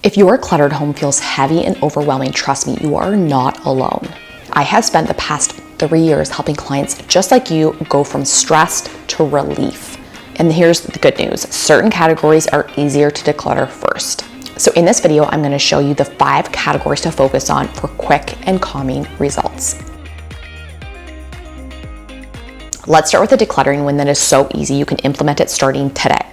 If your cluttered home feels heavy and overwhelming, trust me, you are not alone. I have spent the past 3 years helping clients just like you go from stressed to relief. And here's the good news. Certain categories are easier to declutter first. So in this video, I'm going to show you the 5 categories to focus on for quick and calming results. Let's start with the decluttering one that is so easy you can implement it starting today.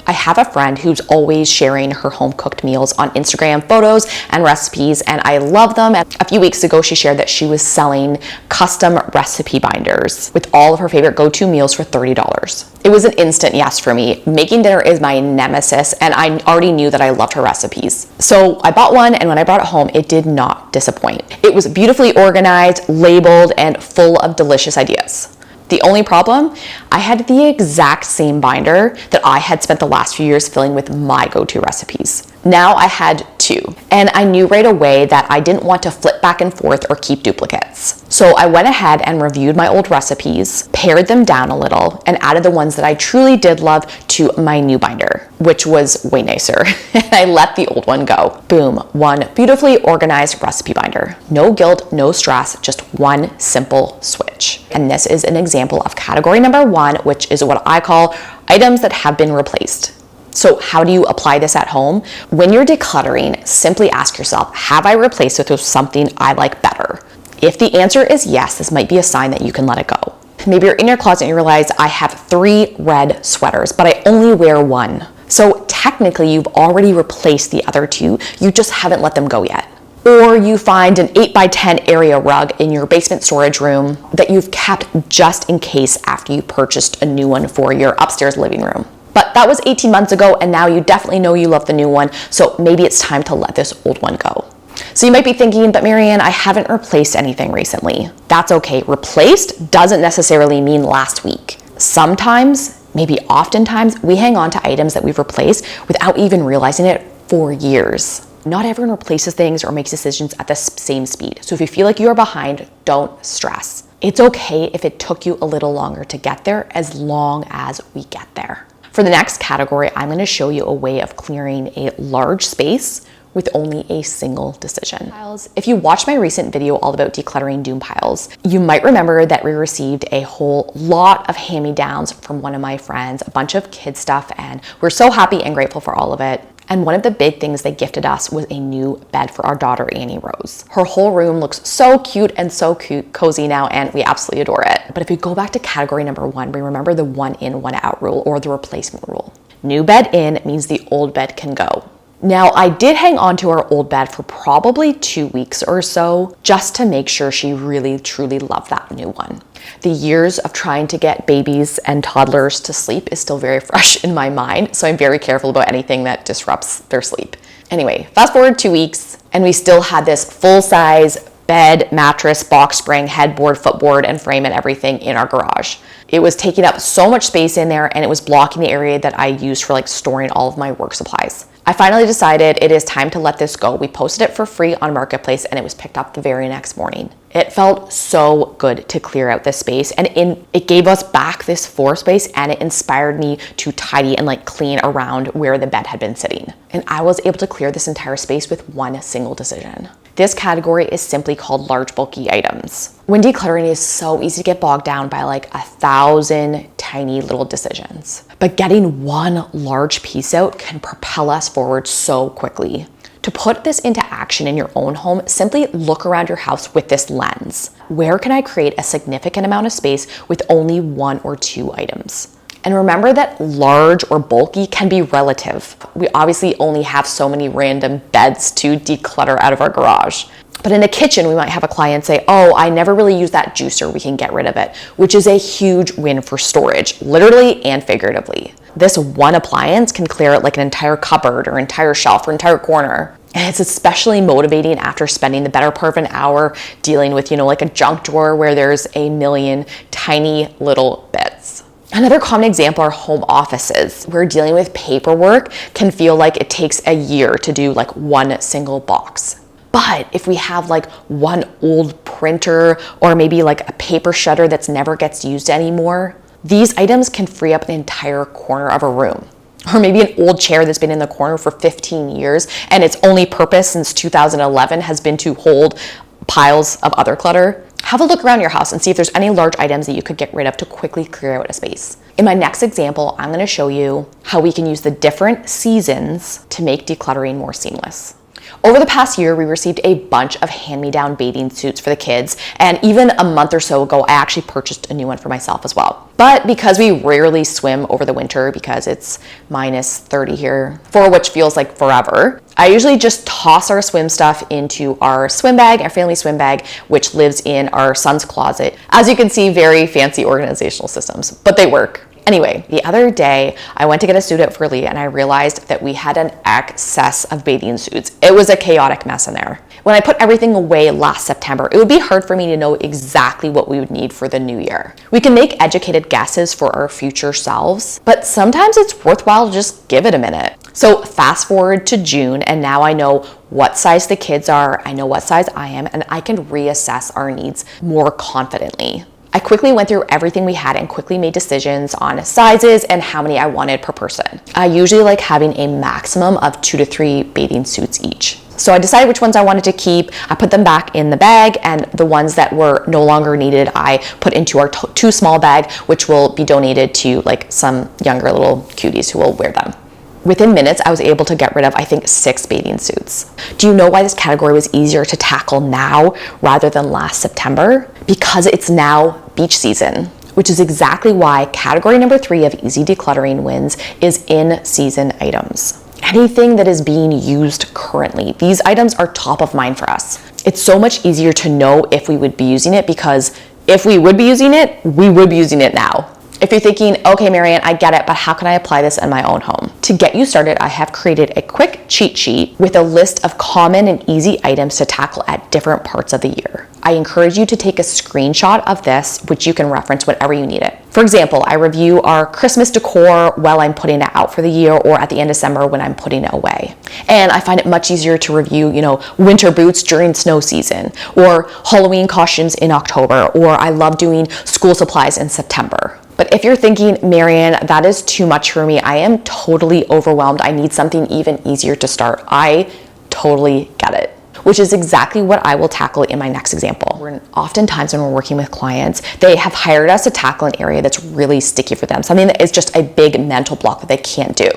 I have a friend who's always sharing her home cooked meals on Instagram, photos and recipes, and I love them. And a few weeks ago, she shared that she was selling custom recipe binders with all of her favorite go-to meals for $30. It was an instant yes for me. Making dinner is my nemesis, and I already knew that I loved her recipes. So I bought one, and when I brought it home, it did not disappoint. It was beautifully organized, labeled, and full of delicious ideas. The only problem, I had the exact same binder that I had spent the last few years filling with my go-to recipes. Now I had 2, and I knew right away that I didn't want to flip back and forth or keep duplicates. So I went ahead and reviewed my old recipes, pared them down a little, and added the ones that I truly did love to my new binder, which was way nicer. And I let the old one go. Boom, one beautifully organized recipe binder. No guilt, no stress, just one simple switch. And this is an example of category number 1, which is what I call items that have been replaced. So how do you apply this at home? When you're decluttering, simply ask yourself, have I replaced it with something I like better? If the answer is yes, this might be a sign that you can let it go. Maybe you're in your closet and you realize I have 3 red sweaters, but I only wear 1. So technically you've already replaced the other 2, you just haven't let them go yet. Or you find an 8x10 area rug in your basement storage room that you've kept just in case after you purchased a new one for your upstairs living room. But that was 18 months ago, and now you definitely know you love the new one, so maybe it's time to let this old one go. So you might be thinking, but Marianne, I haven't replaced anything recently. That's okay. Replaced doesn't necessarily mean last week. Sometimes, maybe oftentimes, we hang on to items that we've replaced without even realizing it for years. Not everyone replaces things or makes decisions at the same speed. So if you feel like you are behind, don't stress. It's okay if it took you a little longer to get there, as long as we get there. For the next category, I'm going to show you a way of clearing a large space with only a single decision. If you watched my recent video all about decluttering doom piles, you might remember that we received a whole lot of hand-me-downs from one of my friends, a bunch of kid stuff, and we're so happy and grateful for all of it. And one of the big things they gifted us was a new bed for our daughter, Annie Rose. Her whole room looks so cute and so cozy now, and we absolutely adore it. But if we go back to category number 1, we remember the 1 in, 1 out rule, or the replacement rule. New bed in means the old bed can go. Now, I did hang on to our old bed for probably 2 weeks or so, just to make sure she really, truly loved that new one. The years of trying to get babies and toddlers to sleep is still very fresh in my mind, so I'm very careful about anything that disrupts their sleep. Anyway, fast forward 2 weeks, and we still had this full-size bed, mattress, box spring, headboard, footboard, and frame and everything in our garage. It was taking up so much space in there, and it was blocking the area that I used for storing all of my work supplies. I finally decided it is time to let this go. We posted it for free on Marketplace, and it was picked up the very next morning. It felt so good to clear out this space, and it gave us back this floor space, and it inspired me to tidy and clean around where the bed had been sitting. And I was able to clear this entire space with one single decision. This category is simply called large bulky items. When decluttering, it is so easy to get bogged down by 1,000 tiny little decisions. But getting one large piece out can propel us forward so quickly. To put this into action in your own home, simply look around your house with this lens. Where can I create a significant amount of space with only 1 or 2 items? And remember that large or bulky can be relative. We obviously only have so many random beds to declutter out of our garage. But in the kitchen, we might have a client say, oh, I never really use that juicer, we can get rid of it, which is a huge win for storage, literally and figuratively. This one appliance can clear out an entire cupboard or entire shelf or entire corner. And it's especially motivating after spending the better part of an hour dealing with, a junk drawer where there's a million tiny little bits. Another common example are home offices, where dealing with paperwork can feel like it takes a year to do one single box. But if we have one old printer or maybe a paper shredder that's never gets used anymore, these items can free up an entire corner of a room. Or maybe an old chair that's been in the corner for 15 years and its only purpose since 2011 has been to hold piles of other clutter. Have a look around your house and see if there's any large items that you could get rid of to quickly clear out a space. In my next example, I'm going to show you how we can use the different seasons to make decluttering more seamless. Over the past year, we received a bunch of hand-me-down bathing suits for the kids, and even a month or so ago, I actually purchased a new one for myself as well. But because we rarely swim over the winter because it's minus 30 here, for which feels like forever, I usually just toss our swim stuff into our swim bag, our family swim bag, which lives in our son's closet. As you can see, very fancy organizational systems, but they work. Anyway, the other day, I went to get a suit out for Lee and I realized that we had an excess of bathing suits. It was a chaotic mess in there. When I put everything away last September, it would be hard for me to know exactly what we would need for the new year. We can make educated guesses for our future selves, but sometimes it's worthwhile to just give it a minute. So fast forward to June, and now I know what size the kids are, I know what size I am, and I can reassess our needs more confidently. I quickly went through everything we had and quickly made decisions on sizes and how many I wanted per person. I usually like having a maximum of 2 to 3 bathing suits each. So I decided which ones I wanted to keep. I put them back in the bag, and the ones that were no longer needed, I put into our too small bag, which will be donated to like some younger little cuties who will wear them. Within minutes, I was able to get rid of, I think, 6 bathing suits. Do you know why this category was easier to tackle now rather than last September? Because it's now beach season, which is exactly why category number 3 of easy decluttering wins is in-season items. Anything that is being used currently. These items are top of mind for us. It's so much easier to know if we would be using it because if we would be using it, we would be using it now. If you're thinking, okay, Marianne, I get it, but how can I apply this in my own home? To get you started, I have created a quick cheat sheet with a list of common and easy items to tackle at different parts of the year. I encourage you to take a screenshot of this, which you can reference whenever you need it. For example, I review our Christmas decor while I'm putting it out for the year or at the end of December when I'm putting it away. And I find it much easier to review, winter boots during snow season or Halloween costumes in October, or I love doing school supplies in September. But if you're thinking, Marianne, that is too much for me, I am totally overwhelmed, I need something even easier to start, I totally get it. Which is exactly what I will tackle in my next example. Oftentimes when we're working with clients, they have hired us to tackle an area that's really sticky for them, something that is just a big mental block that they can't do.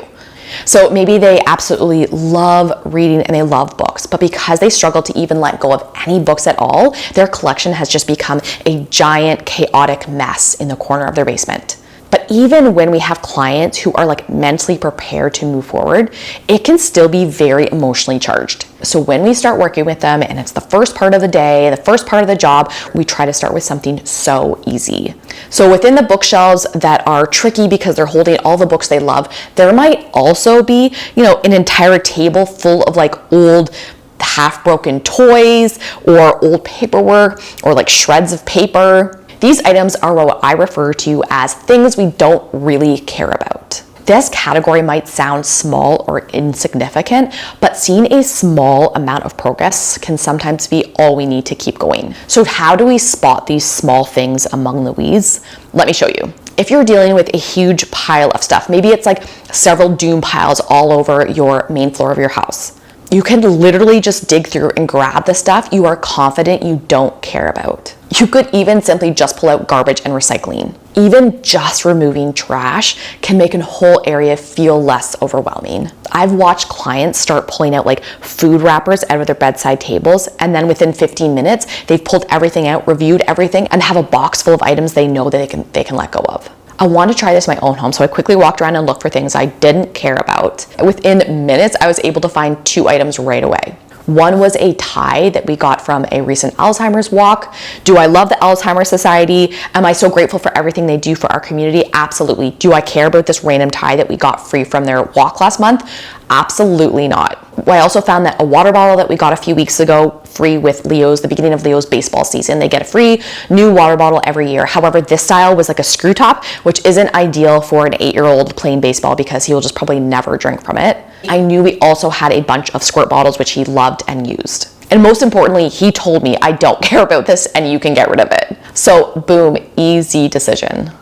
So maybe they absolutely love reading and they love books, but because they struggle to even let go of any books at all, their collection has just become a giant chaotic mess in the corner of their basement. But even when we have clients who are like mentally prepared to move forward, it can still be very emotionally charged. So when we start working with them and it's the first part of the day, the first part of the job, we try to start with something so easy. So within the bookshelves that are tricky because they're holding all the books they love, there might also be, an entire table full of like old half-broken toys or old paperwork or like shreds of paper. These items are what I refer to as things we don't really care about. This category might sound small or insignificant, but seeing a small amount of progress can sometimes be all we need to keep going. So how do we spot these small things among the weeds? Let me show you. If you're dealing with a huge pile of stuff, maybe it's like several doom piles all over your main floor of your house. You can literally just dig through and grab the stuff you are confident you don't care about. You could even simply just pull out garbage and recycling. Even just removing trash can make a whole area feel less overwhelming. I've watched clients start pulling out like food wrappers out of their bedside tables, and then within 15 minutes, they've pulled everything out, reviewed everything, and have a box full of items they know that they can let go of. I wanted to try this in my own home, so I quickly walked around and looked for things I didn't care about. Within minutes, I was able to find 2 items right away. One was a tie that we got from a recent Alzheimer's walk. Do I love the Alzheimer's Society? Am I so grateful for everything they do for our community? Absolutely. Do I care about this random tie that we got free from their walk last month? Absolutely not. I also found that a water bottle that we got a few weeks ago free with the beginning of Leo's baseball season. They get a free new water bottle every year. However, this style was like a screw top, which isn't ideal for an 8-year-old playing baseball because he will just probably never drink from it. I knew we also had a bunch of squirt bottles, which he loved and used. And most importantly, he told me, I don't care about this and you can get rid of it. So boom, easy decision.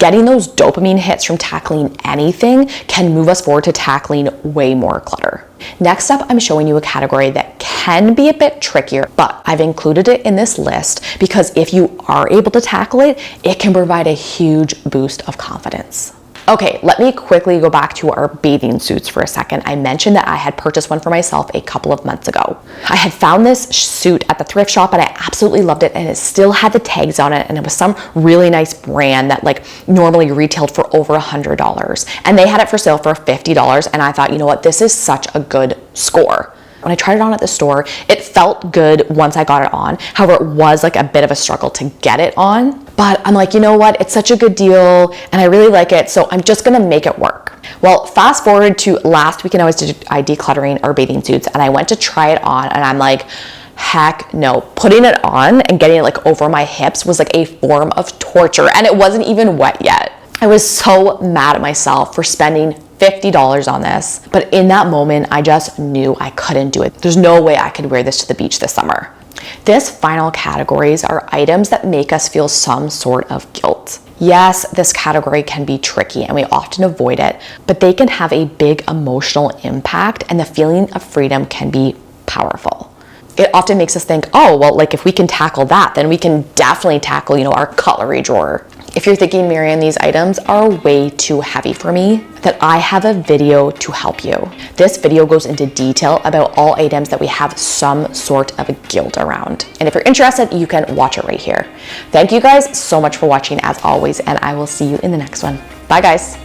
Getting those dopamine hits from tackling anything can move us forward to tackling way more clutter. Next up, I'm showing you a category that can be a bit trickier, but I've included it in this list because if you are able to tackle it, it can provide a huge boost of confidence. Okay, let me quickly go back to our bathing suits for a second. I mentioned that I had purchased one for myself a couple of months ago. I had found this suit at the thrift shop and I absolutely loved it, and it still had the tags on it, and it was some really nice brand that like normally retailed for over $100, and they had it for sale for $50, and I thought, you know what, this is such a good score. When I tried it on at the store, it felt good once I got it on. However, it was like a bit of a struggle to get it on. But I'm like, you know what? It's such a good deal and I really like it, so I'm just gonna make it work. Well, fast forward to last weekend, I was decluttering our bathing suits and I went to try it on and I'm like, heck no. Putting it on and getting it like over my hips was like a form of torture, and it wasn't even wet yet. I was so mad at myself for spending $50 on this, but in that moment, I just knew I couldn't do it. There's no way I could wear this to the beach this summer. This final categories are items that make us feel some sort of guilt. Yes, this category can be tricky and we often avoid it, but they can have a big emotional impact, and the feeling of freedom can be powerful. It often makes us think, oh, well, like if we can tackle that, then we can definitely tackle, our cutlery drawer. If you're thinking, Marianne, these items are way too heavy for me, then I have a video to help you. This video goes into detail about all items that we have some sort of a guilt around. And if you're interested, you can watch it right here. Thank you guys so much for watching as always, and I will see you in the next one. Bye guys.